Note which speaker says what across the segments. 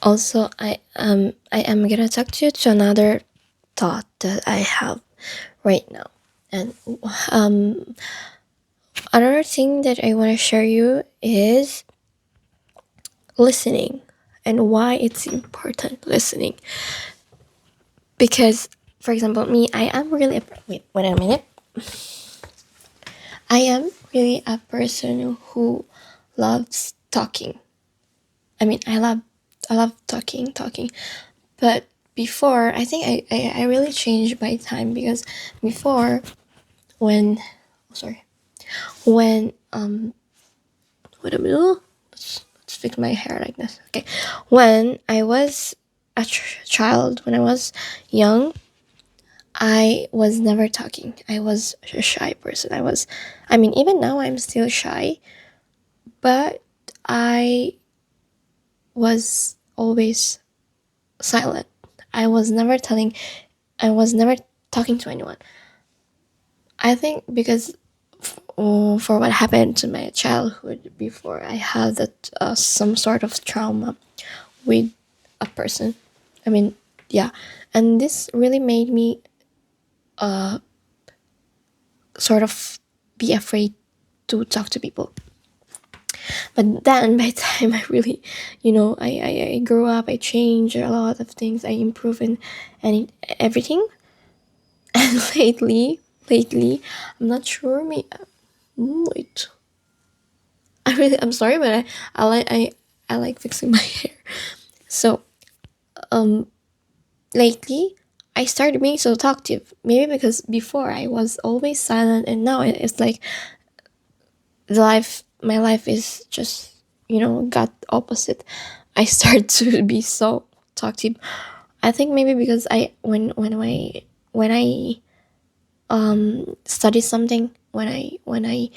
Speaker 1: Also, I am gonna talk to you to another thought that I have right now. And um another thing that I want to share you is listening and why it's important listening. Because, for example, me, I am really wait a minute. I am really a person who loves talking. I mean, I love talking. But before, I think I really changed by time because before, when sorry, when wait a minute, let's fix my hair like this. Okay, when I was a child, when I was young, I was never talking. I was a shy person. I mean, even now I'm still shy, but I was always silent. I was never telling, I was never talking to anyone. I think because for what happened to my childhood before, I had that some sort of trauma with a person. I mean, yeah, and this really made me sort of be afraid to talk to people. But then by the time I really, I grew up, I changed a lot of things, I improved in and everything. And lately, I'm not sure. Me, wait. I'm sorry, but I like fixing my hair. So lately, I started being so talkative. Maybe because before I was always silent, and now it's like my life is just got opposite. I start to be so talkative. I think maybe because when I study something, when I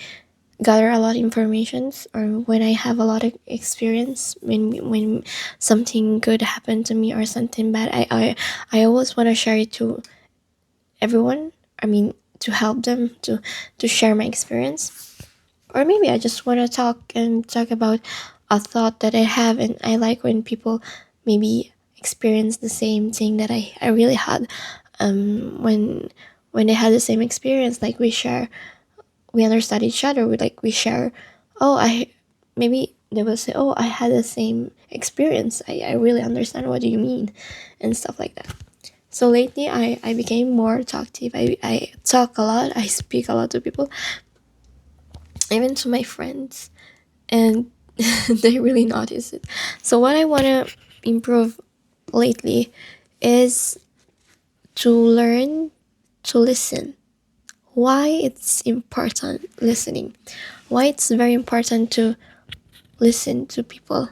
Speaker 1: gather a lot of informations, or when I have a lot of experience, when something good happened to me or something bad, I always want to share it to everyone. I mean, to help them, to share my experience. Or maybe I just want to talk about a thought that I have, and I like when people maybe experience the same thing that I really had. When they had the same experience, like we understand each other. We share. Oh, I maybe they will say, oh, I had the same experience. I really understand what you mean, and stuff like that. So lately, I became more talkative. I talk a lot. I speak a lot to people, even to my friends, and they really notice it. So what I want to improve lately is to learn to listen. Why it's important listening? Why it's very important to listen to people?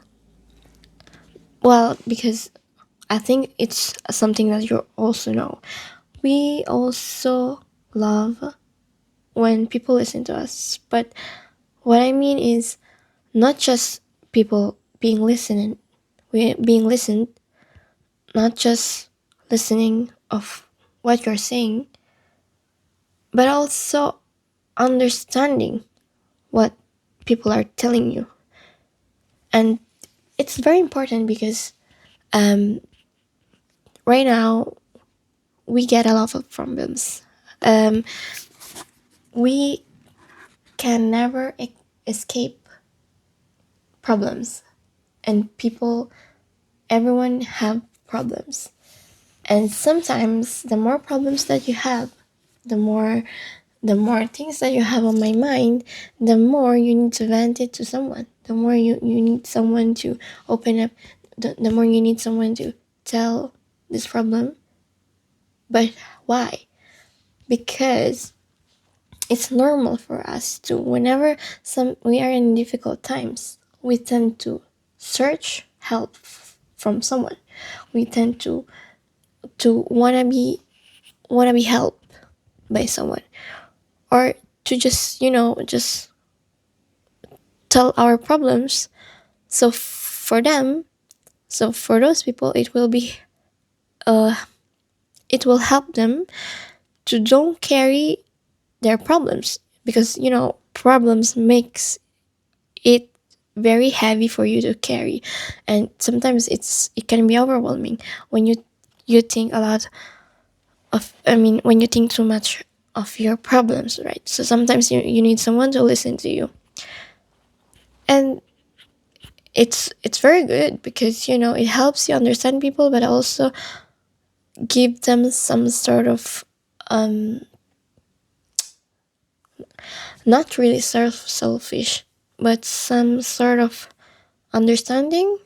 Speaker 1: Well, because I think it's something that you also know. We also love when people listen to us, but what I mean is not just people being listened, not just listening of what you're saying, but also understanding what people are telling you. And it's very important because um, right now we get a lot of problems. Um, we can never escape problems, and everyone have problems. And sometimes the more problems that you have, the more the more things that you have on my mind, the more you need to vent it to someone. The more you need someone to open up, the more you need someone to tell this problem. But why? Because it's normal for us to, whenever we are in difficult times, we tend to search help from someone. We tend to wanna be helped by someone, or to just just tell our problems. So for them, so for those people, uh it will help them to don't carry their problems, because problems makes it very heavy for you to carry, and sometimes it can be overwhelming when you think a lot of, I mean, when you think too much of your problems, right? So sometimes you need someone to listen to you, and it's very good because it helps you understand people, but also give them some sort of um not really selfish, but some sort of understanding,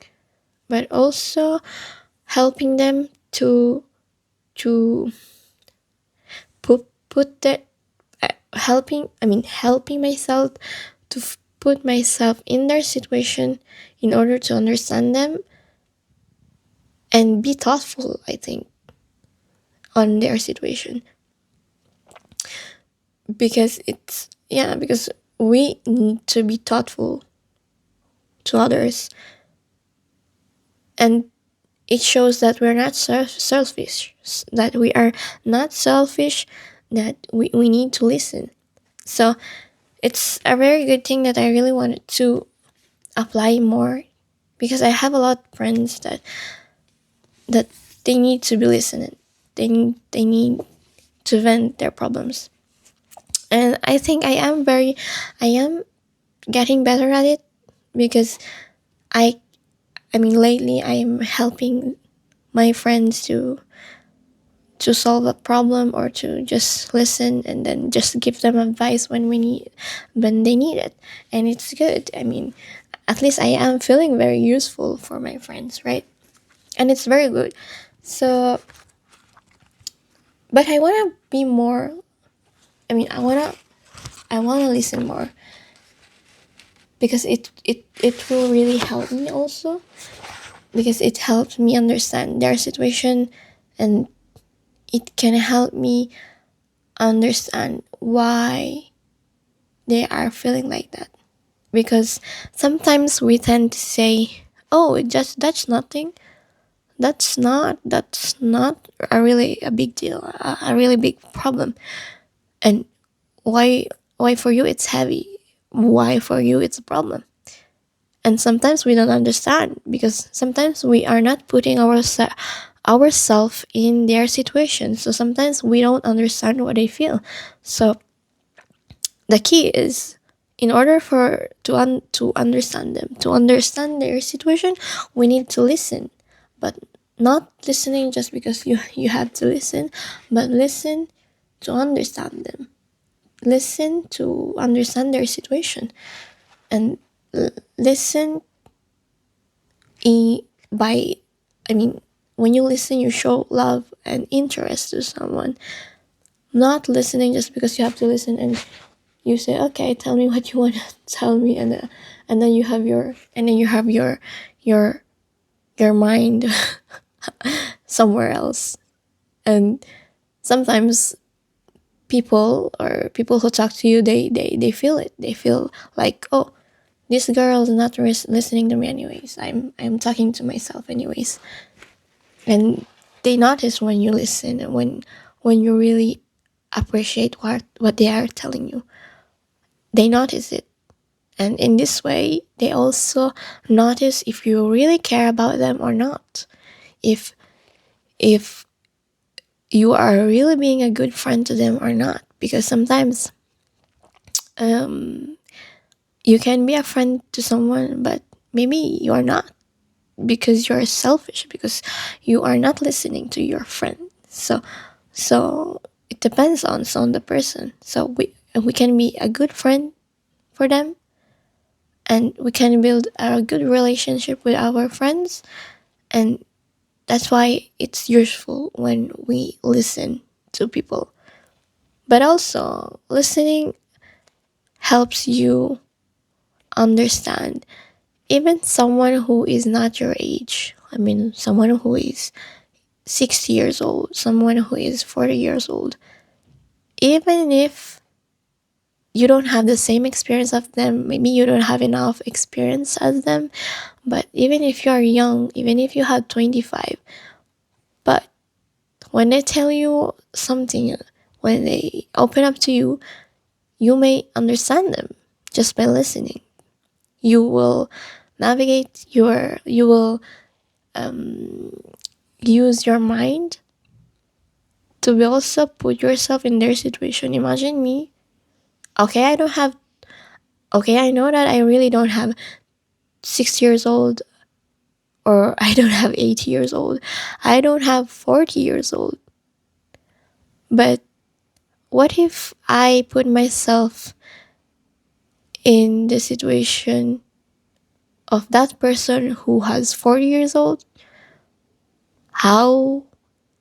Speaker 1: but also helping them to put that helping myself to put myself in their situation in order to understand them and be thoughtful, I think, on their situation. Because because we need to be thoughtful to others, and it shows that we're not selfish, that we are not selfish, that we need to listen. So it's a very good thing that I really wanted to apply more, because I have a lot of friends that they need to be listened. They need to vent their problems, and I think I am getting better at it, because I I mean lately I am helping my friends to solve a problem, or to just listen and then just give them advice when they need it. And it's good. I mean, at least I am feeling very useful for my friends, right? And it's very good. So, but I want to be more. I mean, I want to listen more, because it will really help me also, because it helps me understand their situation, and it can help me understand why they are feeling like that. Because sometimes we tend to say, oh, that's nothing, that's not a really a big deal, a really big problem. And why for you it's heavy, why for you it's a problem. And sometimes we don't understand, because sometimes we are not putting ourselves in their situation, so sometimes we don't understand what they feel. So the key is, in order for to understand them, to understand their situation, we need to listen. But not listening just because you have to listen, but listen to understand them, listen to understand their situation, and listen by, I mean, when you listen, you show love and interest to someone. Not listening just because you have to listen, and you say, okay, tell me what you want to tell me, and then you have your your mind somewhere else. And sometimes people who talk to you, they feel it, they feel like, oh, this girl is not listening to me anyways, I'm talking to myself anyways. And they notice when you listen, and when you really appreciate what they are telling you, they notice it. And in this way, they also notice if you really care about them or not. If if you are really being a good friend to them or not. Because sometimes um, you can be a friend to someone, but maybe you are not, because you're selfish, because you are not listening to your friend. So it depends on the person. So we can be a good friend for them, and we can build a good relationship with our friends. And that's why it's useful when we listen to people. But also, listening helps you understand even someone who is not your age. I mean, someone who is 60 years old, someone who is 40 years old. Even if you don't have the same experience of them, maybe you don't have enough experience as them, but even if you are young, even if you have 25, but when they tell you something, when they open up to you, you may understand them just by listening. You will navigate your, you will um, use your mind to be also put yourself in their situation. Imagine me. Okay, I don't have, okay, I know that I really don't have 6 years old, or I don't have 80 years old. I don't have 40 years old. But what if I put myself in the situation of that person who has 40 years old? How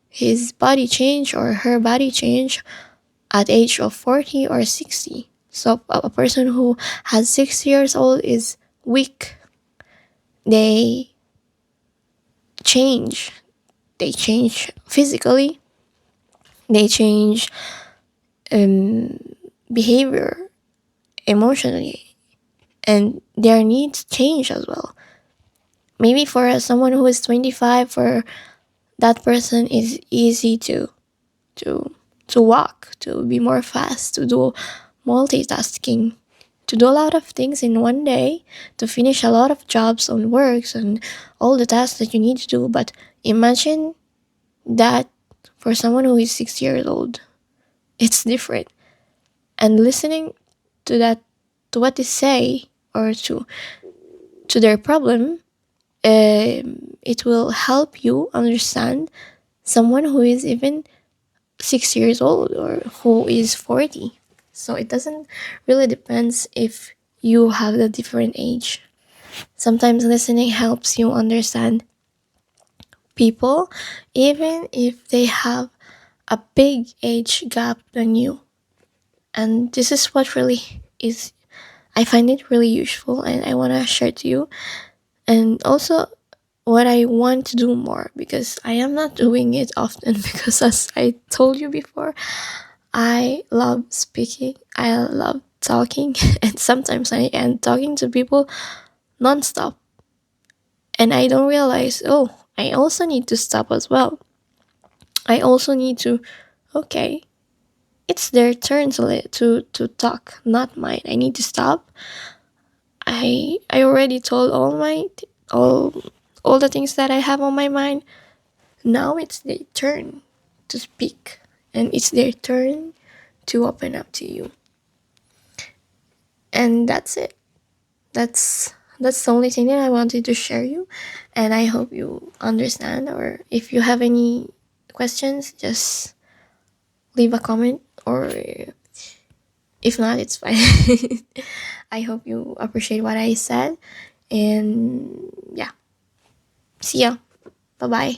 Speaker 1: his body change or her body change at age of 40 or 60? So a person who has 6 years old is weak. They change. They change physically. They change um, behavior, emotionally, and their needs change as well. Maybe for someone who is 25, for that person is easy to to walk, to be more fast, to do multitasking, to do a lot of things in one day, to finish a lot of jobs on works and all the tasks that you need to do. But imagine that for someone who is 6 years old, it's different. And listening to that, to what they say, or to their problem, it will help you understand someone who is even 6 years old or who is 40. So it doesn't really depends if you have a different age. Sometimes listening helps you understand people even if they have a big age gap than you. And this is what really is, I find it really useful, and I want to share to you. And also what I want to do more, because I am not doing it often because as I told you before, I love speaking, I love talking, and sometimes I am talking to people nonstop. And I don't realize, oh, I also need to stop as well. I also need to, okay, it's their turn to talk, not mine. I need to stop. I already told all all the things that I have on my mind. Now it's their turn to speak, and it's their turn to open up to you. And that's it. That's the only thing that I wanted to share you, and I hope you understand. Or if you have any questions, just leave a comment, or if not, it's fine. I hope you appreciate what I said, and yeah, see ya. Bye bye.